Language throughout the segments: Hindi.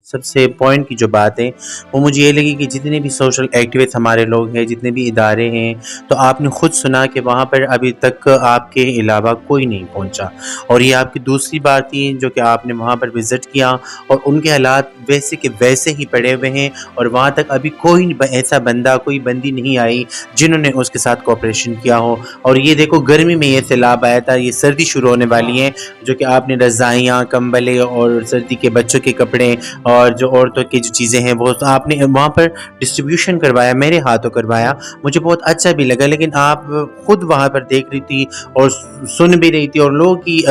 सबसे पॉइंट की जो बात है वो मुझे ये लगी कि जितने भी सोशल एक्टिविस्ट हमारे लोग हैं, जितने भी इदारे हैं, तो आपने खुद सुना कि वहाँ पर अभी तक आपके अलावा कोई नहीं पहुँचा। और ये आपकी दूसरी बात थी जो कि आपने वहाँ पर विज़िट किया और उनके हालात वैसे के वैसे ही पड़े हुए हैं और वहाँ तक अभी कोई ऐसा बंदा, कोई बंदी नहीं आई जिन्होंने उसके साथ कोऑपरेशन किया हो। और ये देखो, गर्मी में ये सैलाब आया था, ये सर्दी शुरू होने वाली है, जो कि आपने रज़ाइयाँ, कंबलें और सर्दी के बच्चों के कपड़े और जो औरतों की जो चीज़ें हैं वो आपने वहाँ पर डिस्ट्रीब्यूशन करवाया, मेरे हाथों करवाया। मुझे बहुत अच्छा भी लगा, लेकिन आप खुद वहाँ पर देख रही थी और सुन भी रही थी और लोगों की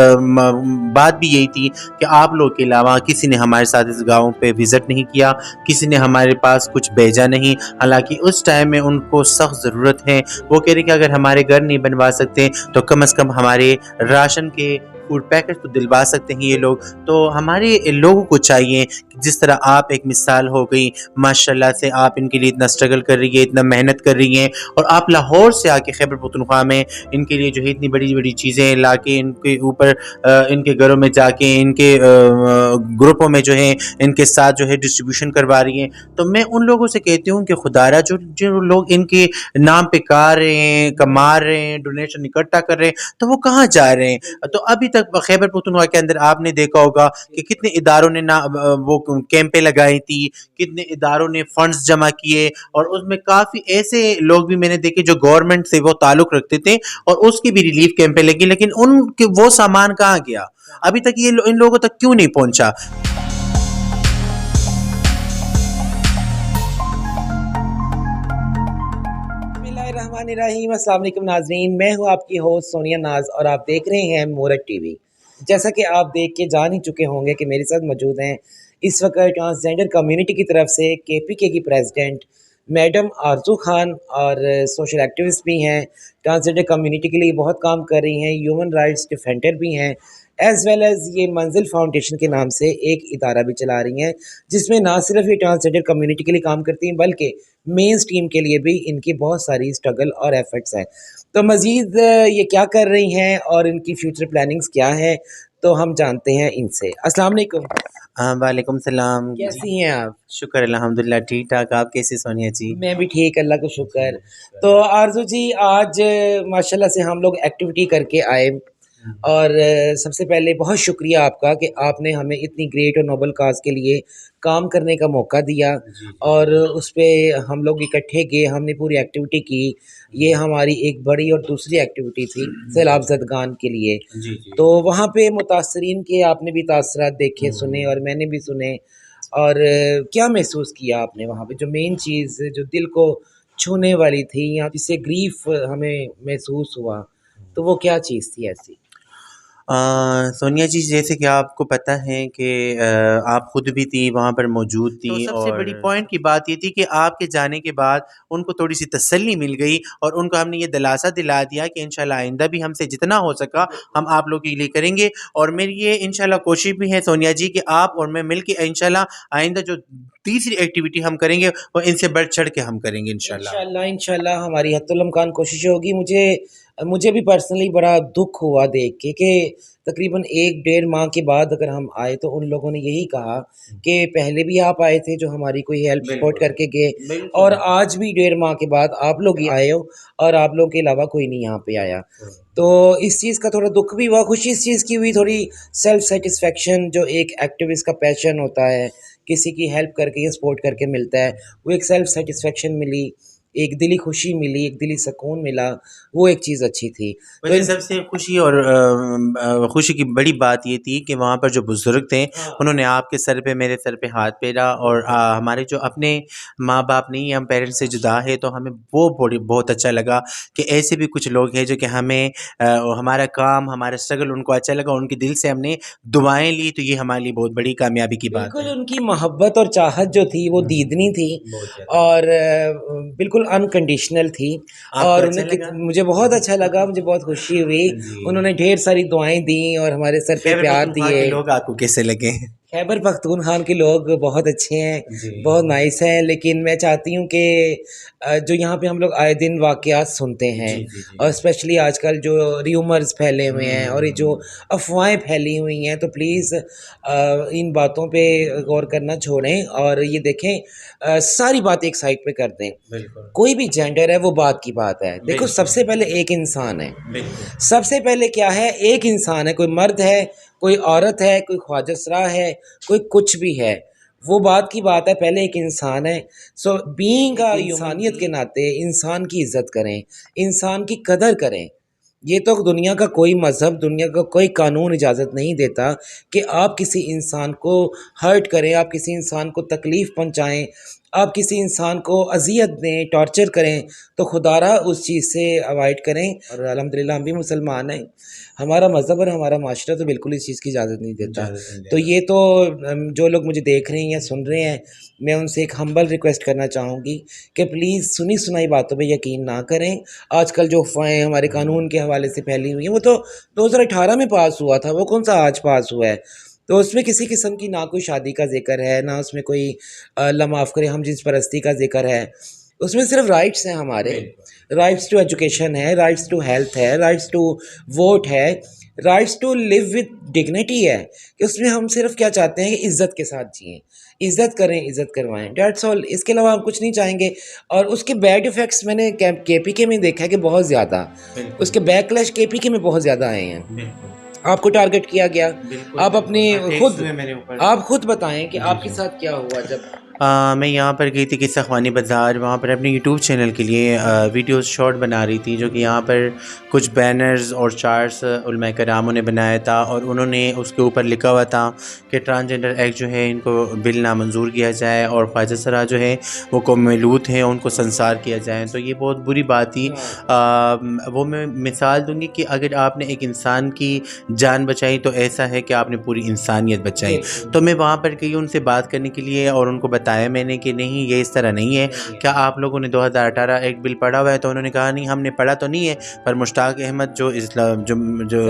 बात भी यही थी कि आप लोग के अलावा किसी ने हमारे साथ इस गाँव पे विज़िट नहीं किया, किसी ने हमारे पास कुछ भेजा नहीं। हालांकि उस टाइम में उनको सख्त ज़रूरत है। वो कह रहे कि अगर हमारे घर नहीं बनवा सकते तो कम से कम हमारे राशन के फूड पैकेट तो दिलवा सकते हैं ये लोग। तो हमारे लोगों को चाहिए कि जिस तरह आप एक मिसाल हो गई, माशाल्लाह से आप इनके लिए इतना स्ट्रगल कर रही है, इतना मेहनत कर रही हैं और आप लाहौर से आके खैबर पख्तूनख्वा में इनके लिए जो है इतनी बड़ी बड़ी चीज़ें ला के इनके ऊपर इनके घरों में जाके इनके ग्रुपों में जो है इनके साथ जो है डिस्ट्रीब्यूशन करवा रही हैं। तो मैं उन लोगों से कहती हूँ कि खुदारा जो जो लोग इनके नाम पे का रहे हैं, कमा रहे हैं, डोनेशन इकट्ठा कर रहे हैं, तो वो कहाँ जा रहे हैं? तो अभी तक खैबर पख्तूनख्वा के अंदर आपने देखा होगा कि कितने इदारों ने ना वो कैंपें लगाई थी, कितने इदारों ने फंड्स जमा किए और उसमें काफ़ी ऐसे लोग भी मैंने देखे जो गवर्नमेंट से वो ताल्लुक़ रखते थे और उसकी भी रिलीफ कैंपें लगी, लेकिन उनके वो सामान कहाँ गया? अभी तक ये इन लोगों तक क्यों नहीं पहुँचा? बिस्मिल्लाहिर्रहमानिर्रहीम। अस्सलाम वालेकुम नाज़रीन, मैं हूँ आपकी होस्ट सोनिया नाज और आप देख रहे हैं मूरत टीवी। जैसा कि आप देख के जान ही चुके होंगे कि मेरे साथ मौजूद हैं इस वक्त ट्रांसजेंडर कम्युनिटी की तरफ से केपीके की प्रेसिडेंट मैडम आरजू खान और सोशल एक्टिविस्ट भी हैं, ट्रांसजेंडर कम्युनिटी के लिए बहुत काम कर रही हैं, ह्यूमन राइट्स डिफेंडर भी हैं, एज़ वेल एज़ ये मंजिल फाउंडेशन के नाम से एक इदारा भी चला रही हैं जिसमें ना सिर्फ ये ट्रांसजेंडर कम्युनिटी के लिए काम करती हैं बल्कि मेन स्ट्रीम के लिए भी इनकी बहुत सारी स्ट्रगल और एफर्ट्स हैं। तो मज़ीद ये क्या कर रही हैं और इनकी फ्यूचर प्लानिंग्स क्या है, तो हम जानते हैं इनसे। अस्सलाम वालेकुम। हाँ, वालेकुम सलाम। कैसी हैं आप? शुक्र अल्हम्दुलिल्लाह, ठीक ठाक। आप कैसे सोनिया जी? मैं भी ठीक, अल्लाह का शुक्र। तो आरजू जी, आज माशाल्लाह से हम लोग एक्टिविटी करके आए और सबसे पहले बहुत शुक्रिया आपका कि आपने हमें इतनी ग्रेट और नोबल काज के लिए काम करने का मौका दिया और उस पे हम लोग इकट्ठे गए, हमने पूरी एक्टिविटी की। ये हमारी एक बड़ी और दूसरी एक्टिविटी थी सैलाब ज़दगान के लिए। तो वहाँ पे मुतासरीन के आपने भी तासरात देखे, सुने और मैंने भी सुने। और क्या महसूस किया आपने वहाँ पे, जो मेन चीज़ जो दिल को छूने वाली थी या जिससे ग्रीफ हमें महसूस हुआ, तो वो क्या चीज़ थी ऐसी? सोनिया जी, जैसे कि आपको पता है कि आप खुद भी थी वहाँ पर मौजूद थी। तो सबसे बड़ी पॉइंट की बात ये थी कि आपके जाने के बाद उनको थोड़ी सी तसल्ली मिल गई और उनको हमने ये दिलासा दिला दिया कि इंशाल्लाह आइंदा भी हमसे जितना हो सका हम आप लोगों के लिए करेंगे। और मेरी ये इंशाल्लाह कोशिश भी है सोनिया जी कि आप और मैं मिल के इंशाल्लाह आइंदा जो तीसरी एक्टिविटी हम करेंगे वो इनसे बढ़ चढ़ के हम करेंगे इंशाल्लाह। इंशाल्लाह इंशाल्लाह हमारी हत्तुल इम्कान कोशिश होगी। मुझे भी पर्सनली बड़ा दुख हुआ देख के कि तकरीबन 1 डेढ़ माह के बाद अगर हम आए तो उन लोगों ने यही कहा कि पहले भी आप आए थे जो हमारी कोई हेल्प सपोर्ट करके गए और आज भी 1.5 माह के बाद आप लोग ही आए हो और आप लोगों के अलावा कोई नहीं यहाँ पे आया। तो इस चीज़ का थोड़ा दुख भी हुआ, खुशी इस चीज़ की हुई, थोड़ी सेल्फ सेटिस्फेक्शन जो एक एक्टिविस्ट का पैशन होता है, किसी की हेल्प करके या सपोर्ट करके मिलता है, वो एक सेल्फ सेटिस्फेक्शन मिली, एक दिली खुशी मिली, एक दिली सुकून मिला, वो एक चीज़ अच्छी थी। तो मुझे सबसे खुशी और खुशी की बड़ी बात ये थी कि वहाँ पर जो बुज़ुर्ग थे उन्होंने आपके सर पे, मेरे सर पे हाथ फेरा और हमारे जो अपने माँ बाप नहीं, हम पेरेंट्स से जुदा है, तो हमें वो बहुत अच्छा लगा कि ऐसे भी कुछ लोग हैं जो कि हमें हमारा काम, हमारा स्ट्रगल उनको अच्छा लगा, उनके दिल से हमने दुआएं ली, तो ये हमारे लिए बहुत बड़ी कामयाबी की बात बिल्कुल है। उनकी मोहब्बत और चाहत जो थी वो दीदनी थी और बिल्कुल अनकंडीशनल थी। आपको और अच्छा उन्हें लगा? मुझे बहुत अच्छा लगा, मुझे बहुत खुशी हुई। जी। उन्होंने ढेर सारी दुआएं दी और हमारे सर पे खैबर प्यार पख्तूनख्वा के दिए। लोग आपको कैसे लगे? खैबर पख्तूनख्वा के लोग बहुत अच्छे हैं, जी बहुत नाइस हैं, लेकिन मैं चाहती हूँ कि जो यहाँ पे हम लोग आए दिन वाक़यात सुनते हैं जी जी जी और स्पेशली आजकल जो र्यूमर्स फैले हुए हैं और ये जो अफ़वाहें फैली हुई हैं, तो प्लीज़ इन बातों पे गौर करना छोड़ें और ये देखें, सारी बात एक साइड पे कर दें। बिल्कुल कोई भी जेंडर है वो बात की बात है। देखो, बिल्कुल सबसे पहले एक इंसान है। बिल्कुल सबसे पहले क्या है, एक इंसान है, कोई मर्द है, कोई औरत है, कोई ख्वाजा सरा है, कोई कुछ भी है, वो बात की बात है, पहले एक इंसान है। सो बीइंग अ इंसानियत के नाते इंसान की इज़्ज़त करें, इंसान की कदर करें। ये तो दुनिया का कोई मज़हब, दुनिया का कोई कानून इजाज़त नहीं देता कि आप किसी इंसान को हर्ट करें, आप किसी इंसान को तकलीफ़ पहुँचाएँ, आप किसी इंसान को अज़ियत दें, टॉर्चर करें, तो खुदारा उस चीज़ से अवॉइड करें। और अल्हम्दुलिल्लाह हम भी मुसलमान हैं, हमारा मज़हब और हमारा माशरा तो बिल्कुल इस चीज़ की इजाज़त नहीं देता। इजाज़त नहीं तो देता ये तो जो लोग मुझे देख रहे हैं या सुन रहे हैं, मैं उनसे एक हम्बल रिक्वेस्ट करना चाहूँगी कि प्लीज़ सुनी सुनाई बातों पे यकीन ना करें। आजकल जो अफ़वाहें हमारे कानून के हवाले से फैली हुई हैं, वो तो 2018 में पास हुआ था, वो कौन-सा आज पास हुआ है। तो उसमें किसी किस्म की ना कोई शादी का ज़िक्र है, ना उसमें कोई अल्लाह माफ़ करे हम जिन्स परस्ती का ज़िक्र है। उसमें सिर्फ़ राइट्स हैं हमारे, बिल्कुल राइट्स टू एजुकेशन है, राइट्स टू हेल्थ है, राइट्स टू वोट है, rights to live with dignity है, कि उसमें हम सिर्फ़ क्या चाहते हैं कि इज़्ज़त के साथ जिएँ, इज़्ज़त करें, इज़्ज़त करवाएँ, दैट्स ऑल। इसके अलावा हम कुछ नहीं चाहेंगे। और उसके बैड इफ़ेक्ट्स मैंने केपीके में देखा है कि बहुत ज़्यादा, बिल्कुल उसके बैकलैश केपीके में बहुत ज़्यादा आए हैं। बिल्कुल आपको टारगेट किया गया, बिल्कुल आप बिल्कुल अपने अटैक्स खुद हुए मेरे ऊपर आप खुद बताएँ कि जी आपके जी साथ क्या हुआ जब मैं यहाँ पर गई थी किस्सा ख़वानी बाज़ार, वहाँ पर अपने यूट्यूब चैनल के लिए वीडियोस शॉर्ट बना रही थी, जो कि यहाँ पर कुछ बैनर्स और चार्ट्स उलमा करामों ने बनाया था और उन्होंने उसके ऊपर लिखा हुआ था कि ट्रांसजेंडर एक्ट जो है इनको बिल नामंजूर किया जाए और ख्वाजा सरा जो है वो कौमलूत हैं, उनको संसार किया जाए। तो ये बहुत बुरी बात थी। वो मैं मिसाल दूँगी कि अगर आपने एक इंसान की जान बचाई तो ऐसा है कि आपने पूरी इंसानियत बचाई। तो मैं वहाँ पर गई उनसे बात करने के लिए और उनको बताया मैंने कि नहीं, ये इस तरह नहीं है, क्या आप लोगों ने 2018 एक बिल पढ़ा हुआ है? तो उन्होंने कहा नहीं, हमने पढ़ा तो नहीं है, पर मुश्ताक अहमद जो इस्लाम जो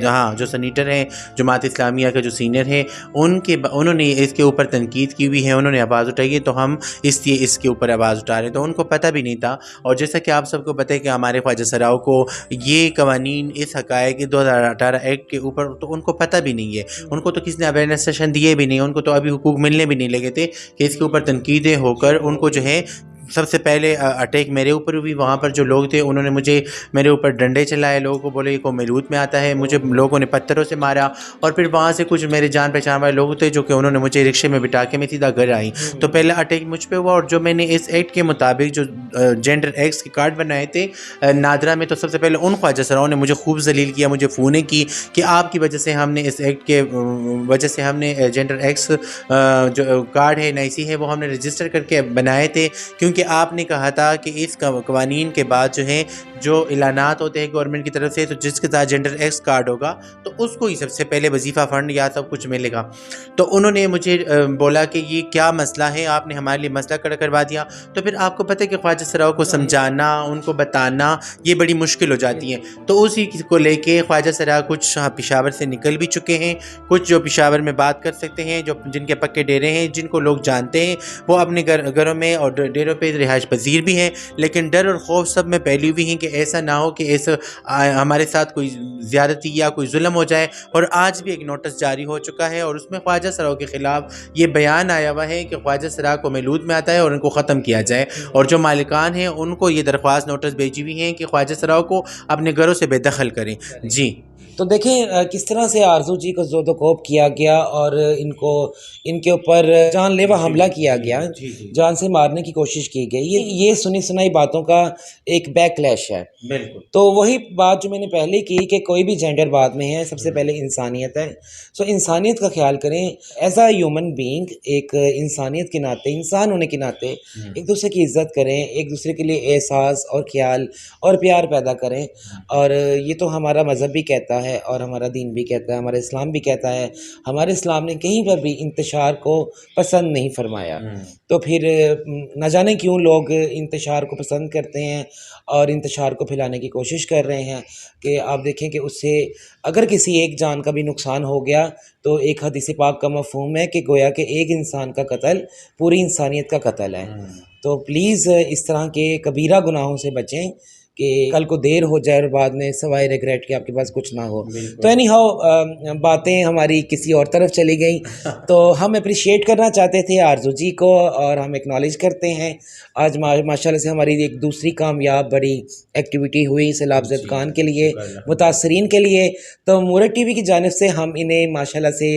हाँ जो सीनेटर हैं, जमात इस्लामिया के जो सीनियर हैं, उन्होंने इसके ऊपर तनकीद की हुई है, उन्होंने आवाज़ उठाई है, तो हम इसलिए इसके ऊपर आवाज़ उठा रहे हैं। तो उनको पता भी नहीं था। और जैसा कि आप सबको पता है कि हमारे ख्वाजा सराओं को ये कवानीन, इस हक़ाइक़ के 2018 एक्ट के ऊपर तो उनको पता भी नहीं है। उनको तो किसी ने अवेयरनेस सेशन दिए भी नहीं, उनको तो अभी हुकूक मिलने भी नहीं लगे थे कि इसके ऊपर तनकीदें होकर उनको जो है सबसे पहले अटैक मेरे ऊपर हुई। वहाँ पर जो लोग थे उन्होंने मेरे ऊपर डंडे चलाए, लोगों को बोले को मलूत में आता है, मुझे लोगों ने पत्थरों से मारा। और फिर वहाँ से कुछ मेरे जान पहचान वाले लोग थे जो कि उन्होंने मुझे रिक्शे में बिठा के मैं सीधा घर आई। तो पहला अटैक मुझ पे हुआ। और जो मैंने इस एक्ट के मुताबिक जो जेंडर एक्ट्स के कार्ड बनाए थे नादरा में, तो सबसे पहले उन ख्वाजा सराओं ने मुझे खूब जलील किया, मुझे फ़ोनें की कि आपकी वजह से हमने इस एक्ट के वजह से हमने जेंडर एक्ट्स जो कार्ड है NIC है वो हमने रजिस्टर करके बनाए थे, क्योंकि आपने कहा था कि इस कवानीन के बाद जो है जो ऐलानात होते हैं गवर्नमेंट की तरफ से, तो जिसके साथ जेंडर एक्स कार्ड होगा तो उसको ही सबसे पहले वजीफ़ा फ़ंड या सब कुछ मिलेगा। तो उन्होंने मुझे बोला कि ये क्या मसला है, आपने हमारे लिए मसला खड़ा करवा दिया। तो फिर आपको पता है कि ख्वाजा सराओं को समझाना, उनको बताना ये बड़ी मुश्किल हो जाती है। तो उसी को लेके ख्वाजा सरा कुछ पेशावर से निकल भी चुके हैं, कुछ जो पेशावर में बात कर सकते हैं, जो जिनके पक्के डेरे हैं, जिनको लोग जानते हैं, वो अपने घरों में और डेरों पे रिहाइश पजीर भी हैं। लेकिन डर और खौफ सब में फैली हुई हैं कि ऐसा ना हो कि ऐसा हमारे साथ कोई ज़्यादती या कोई जुल्म हो जाए। और आज भी एक नोटिस जारी हो चुका है और उसमें ख्वाजा सराओं के ख़िलाफ़ ये बयान आया हुआ है कि ख्वाजा सरा को मलूद में आता है और उनको ख़त्म किया जाए। और जो मालिकान हैं उनको ये दरख्वास्त नोटिस भेजी हुई हैं कि ख्वाजा सराओं को अपने घरों से बेदखल करें। जी तो देखें किस तरह से आरजू जी को ज़ोदोकोप किया गया और इनके ऊपर जानलेवा हमला किया गया, जान से मारने की कोशिश की गई। ये सुनी सुनाई बातों का एक बैकलैश है। बिल्कुल। तो वही बात जो मैंने पहले की कि कोई भी जेंडर बाद में है, सबसे पहले इंसानियत है। सो इंसानियत का ख्याल करें, एज आ ह्यूमन बीइंग, एक इंसानियत के नाते, इंसान होने के नाते एक दूसरे की इज़्ज़त करें, एक दूसरे के लिए एहसास और ख्याल और प्यार पैदा करें। और ये तो हमारा मज़हब भी कहता है और हमारा दीन भी कहता है, हमारा इस्लाम भी कहता है। हमारे इस्लाम ने कहीं पर भी इंतशार को पसंद नहीं फरमाया। तो फिर न जाने क्यों लोग इंतशार को पसंद करते हैं और इंतशार को फैलाने की कोशिश कर रहे हैं कि आप देखें कि उससे अगर किसी एक जान का भी नुकसान हो गया तो एक हदीस पाक का मफ़हूम है कि गोया कि एक इंसान का कत्ल पूरी इंसानियत का कत्ल है। तो प्लीज़ इस तरह के कबीरा गुनाहों से बचें कि कल को देर हो जाए और बाद में सवाए रिग्रेट के आपके पास कुछ ना हो। तो एनी हाउ बातें हमारी किसी और तरफ चली गई। तो हम अप्रिशिएट करना चाहते थे आरजू जी को और हम एक्नॉलेज करते हैं आज माशाल्लाह से हमारी एक दूसरी कामयाब बड़ी एक्टिविटी हुई सैलाब ज़दगान के लिए, मुतासरीन के लिए। तो मूरत टीवी की जानिब से हम इन्हें माशाल्लाह से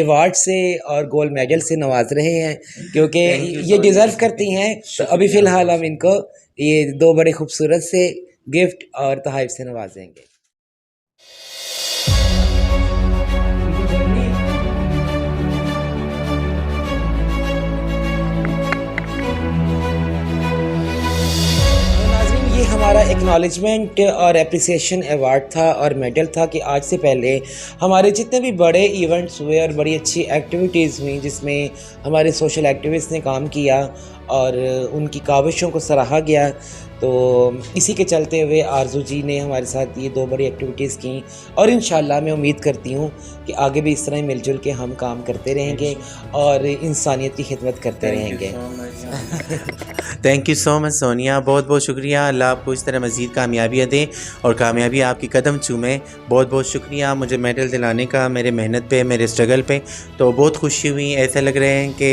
अवार्ड से और गोल्ड मेडल से नवाज रहे हैं क्योंकि ये डिज़र्व करती हैं। तो अभी फ़िलहाल हम इनको ये 2 बड़े खूबसूरत से गिफ्ट और तोहफ़े से नवाजेंगे। ये हमारा एक्नॉलेजमेंट और एप्रिसिएशन अवार्ड था और मेडल था कि आज से पहले हमारे जितने भी बड़े इवेंट्स हुए और बड़ी अच्छी एक्टिविटीज़ हुई जिसमें हमारे सोशल एक्टिविस्ट ने काम किया और उनकी काविशों को सराहा गया। तो इसी के चलते हुए आरजू जी ने हमारे साथ ये 2 बड़ी एक्टिविटीज़ की और इंशाल्लाह मैं उम्मीद करती हूँ कि आगे भी इस तरह मिलजुल के हम काम करते रहेंगे और इंसानियत की खिदमत करते रहेंगे। Thank you so much Sonia, बहुत बहुत शुक्रिया। अल्लाह आपको इस तरह मज़ीद कामयाबियाँ दें और कामयाबी आपकी कदम चूमे। बहुत बहुत शुक्रिया मुझे मेडल दिलाने का, मेरे मेहनत पे, मेरे स्ट्रगल पे। तो बहुत खुशी हुई, ऐसा लग रहे हैं कि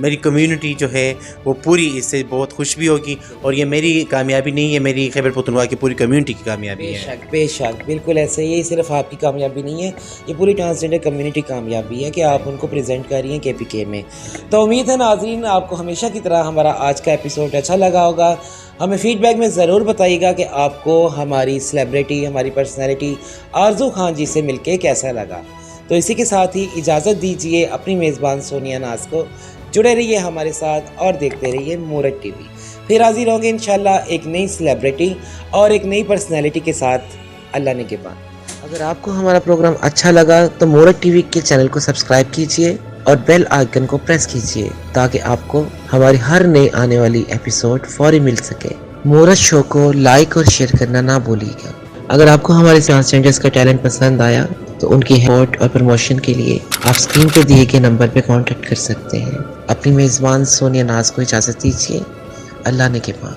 मेरी कम्युनिटी जो है वो पूरी इससे बहुत खुश भी होगी और ये मेरी कामयाबी नहीं है, मेरी खैबर पख्तूनख्वा की पूरी कम्युनिटी की कामयाबी है। बेशक बेशक बिल्कुल ऐसे ही, सिर्फ आपकी कामयाबी नहीं है, ये पूरी ट्रांसजेंडर कम्युनिटी कामयाबी है कि आप उनको प्रेजेंट कर रही हैं KPK में। तो उम्मीद है नाज़रीन आपको हमेशा की तरह हमारा आज का एपिसोड अच्छा लगा होगा। हमें फ़ीडबैक में ज़रूर बताइएगा कि आपको हमारी सेलिब्रिटी, हमारी पर्सनैलिटी आरजू खान जी से मिलके कैसा लगा। तो इसी के साथ ही इजाज़त दीजिए अपनी मेज़बान सोनिया नाज को। जुड़े रहिए हमारे साथ और देखते रहिए मूरत टीवी। फिर हाजिर होंगे इंशाल्लाह एक नई सेलिब्रिटी और एक नई पर्सनैलिटी के साथ, अल्लाह ने के बाद। अगर आपको हमारा प्रोग्राम अच्छा लगा तो मूरत टीवी के चैनल को सब्सक्राइब कीजिए और बेल आइकन को प्रेस कीजिए ताकि आपको हमारी हर नई आने वाली एपिसोड फौरी मिल सके। मूरत शो को लाइक और शेयर करना ना भूलिएगा। अगर आपको हमारे ट्रांसजेंडर्स का टैलेंट पसंद आया तो उनकी सपोर्ट और प्रमोशन के लिए आप स्क्रीन पर दिए गए नंबर पर कांटेक्ट कर सकते हैं। अपनी मेज़बान सोनिया नाज को इजाज़त दीजिए। अल्लाह ने के बाद।